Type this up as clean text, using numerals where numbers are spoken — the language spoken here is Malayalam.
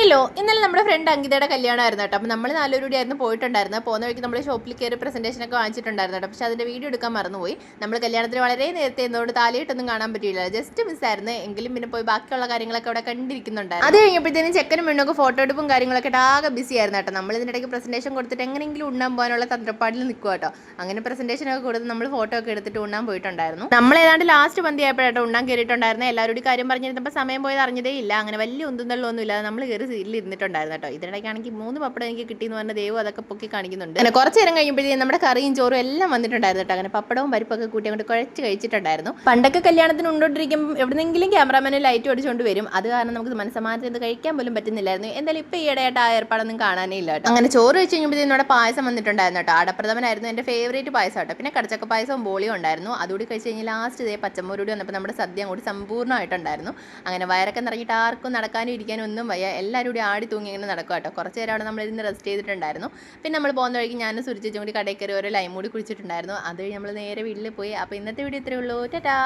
ഹലോ, ഇന്നലെ നമ്മുടെ ഫ്രണ്ട് അങ്കിതയുടെ കല്യാണമായിരുന്നു കേട്ടോ. അപ്പോൾ നമ്മൾ നാലുകൂടിയായിരുന്നു പോയിട്ടുണ്ടായിരുന്നത്. പോകുന്ന വഴിക്ക് നമ്മൾ ഷോപ്പിൽ കയറി പ്രസൻറ്റേഷനൊക്കെ വാങ്ങിച്ചിട്ടുണ്ടായിരുന്നു കേട്ടോ. പക്ഷേ അതിൻ്റെ വീഡിയോ എടുക്കാൻ മറന്നുപോയി. നമ്മൾ കല്യാണത്തിന് വളരെ നേരത്തെ ഇരുന്നതുകൊണ്ട് താലിയിട്ടൊന്നും കാണാൻ പറ്റിയില്ല. ജസ്റ്റ് മിസ്സായിരുന്നു. എങ്കിലും പിന്നെ പോയി ബാക്കിയുള്ള കാര്യങ്ങളൊക്കെ അവിടെ കണ്ടിരിക്കുന്നുണ്ടായിരുന്നു. അത് കഴിഞ്ഞപ്പോഴത്തേനും ചെക്കനും പെണ്ണൊക്കെ ഫോട്ടോ എടുപ്പും കാര്യങ്ങളൊക്കെ ആകെ ബിസി ആയിരുന്നു കേട്ടോ. നമ്മൾ ഇതിനിടയ്ക്ക് പ്രസൻറ്റേഷൻ കൊടുത്തിട്ട് എങ്ങനെയെങ്കിലും ഉണ്ണാൻ പോകാനുള്ള തന്ത്രപ്പാടിൽ നിൽക്കുക കേട്ടോ. അങ്ങനെ പ്രസൻറ്റേഷനൊക്കെ കൊടുത്ത് നമ്മൾ ഫോട്ടോ ഒക്കെ എടുത്തിട്ട് ഉണ്ണാൻ പോയിട്ടുണ്ടായിരുന്നു. നമ്മൾ ഏതാണ്ട് ലാസ്റ്റ് പന്തി ആയപ്പോഴാട്ടോ ഉണ്ണാൻ കയറിയിട്ടുണ്ടായിരുന്നു. എല്ലാവരോടും കാര്യം പറഞ്ഞിരുന്നപ്പോൾ സമയം പോയത് അറിഞ്ഞതേ ഇല്ല. അങ്ങനെ വലിയ ഒന്നും ഇല്ല. നമ്മൾ കയറി സീറ്റിൽ ഇരുന്നിട്ടുണ്ടായിരുന്നു കേട്ടോ. ഇതിനിടയ്ക്കാണെങ്കിൽ 3 പപ്പടം എനിക്ക് കിട്ടിയെന്ന് പറഞ്ഞ ദൈവം അതൊക്കെ പൊക്കി കാണിക്കുന്നുണ്ട്. അങ്ങനെ കുറച്ച് നേരം കഴിയുമ്പോഴത്തേക്കും നമ്മുടെ കറിയും ചോറും എല്ലാം വന്നിട്ടുണ്ടായിരുന്നു കേട്ടോ. അങ്ങനെ പപ്പടവും പരിപ്പൊക്കെ കൂട്ടി അങ്ങോട്ട് കുഴച്ച് കഴിച്ചിട്ടുണ്ടായിരുന്നു. പണ്ടൊക്കെ കല്യാണത്തിന് ഉണ്ടോണ്ടിരിക്കുമ്പോൾ എവിടെന്നെങ്കിലും ക്യാമറാമാനെ ലൈറ്റ് ഓടിച്ചുകൊണ്ട് വരും. അത് കാരണം നമുക്ക് മനസ്സമാനത്തിൽ കഴിക്കാൻ പോലും പറ്റുന്നില്ലായിരുന്നു. എന്തായാലും ഇപ്പോൾ ഈ ഇടയായിട്ട് ആ ഏർപ്പാടൊന്നും കാണാനേ ഇല്ല കേട്ടോ. അങ്ങനെ ചോറ് വെച്ച് കഴിഞ്ഞപ്പോഴത്തേക്കും നമ്മുടെ പായസം വന്നിട്ടുണ്ടായിരുന്നു കേട്ടോ. അടപ്രഥമനായിരുന്നു എൻ്റെ ഫേവറേറ്റ് പായസം കേട്ടോ. പിന്നെ കടച്ചക്ക പായസവും ബോളിയും ഉണ്ടായിരുന്നു. അതുകൂടി കഴിച്ച് കഴിഞ്ഞാൽ ലാസ്റ്റ് ഇതേ പച്ചമോരോടി വന്നപ്പോൾ നമ്മുടെ സദ്യ കൂടി സമ്പൂർണ്ണമായിട്ടുണ്ടായിരുന്നു. അങ്ങനെ വയറൊക്കെ നിറങ്ങിയിട്ട് ആർക്കും നടക്കാനും ഇരിക്കാനും ഒന്നും വയ്യ. എല്ലാവരും കൂടി ആടി തൂങ്ങി ഇങ്ങനെ നടക്കുക കേട്ടോ. കുറച്ച് നേരം അവിടെ നമ്മൾ ഇരുന്ന് റെസ്റ്റ് ചെയ്തിട്ടുണ്ടായിരുന്നു. പിന്നെ നമ്മൾ പോകുന്ന വഴിക്ക് ഞാനും സുരിച്ചും കൂടി കടയിൽ കയറി ഓരോ ലൈം കൂടി കുടിച്ചിട്ടുണ്ടായിരുന്നു. അത് കഴിഞ്ഞ് നമ്മൾ നേരെ വീട്ടിൽ പോയി. അപ്പോൾ ഇന്നത്തെ വീഡിയോ ഇത്രയേ ഉള്ളൂ. ടാറ്റാ.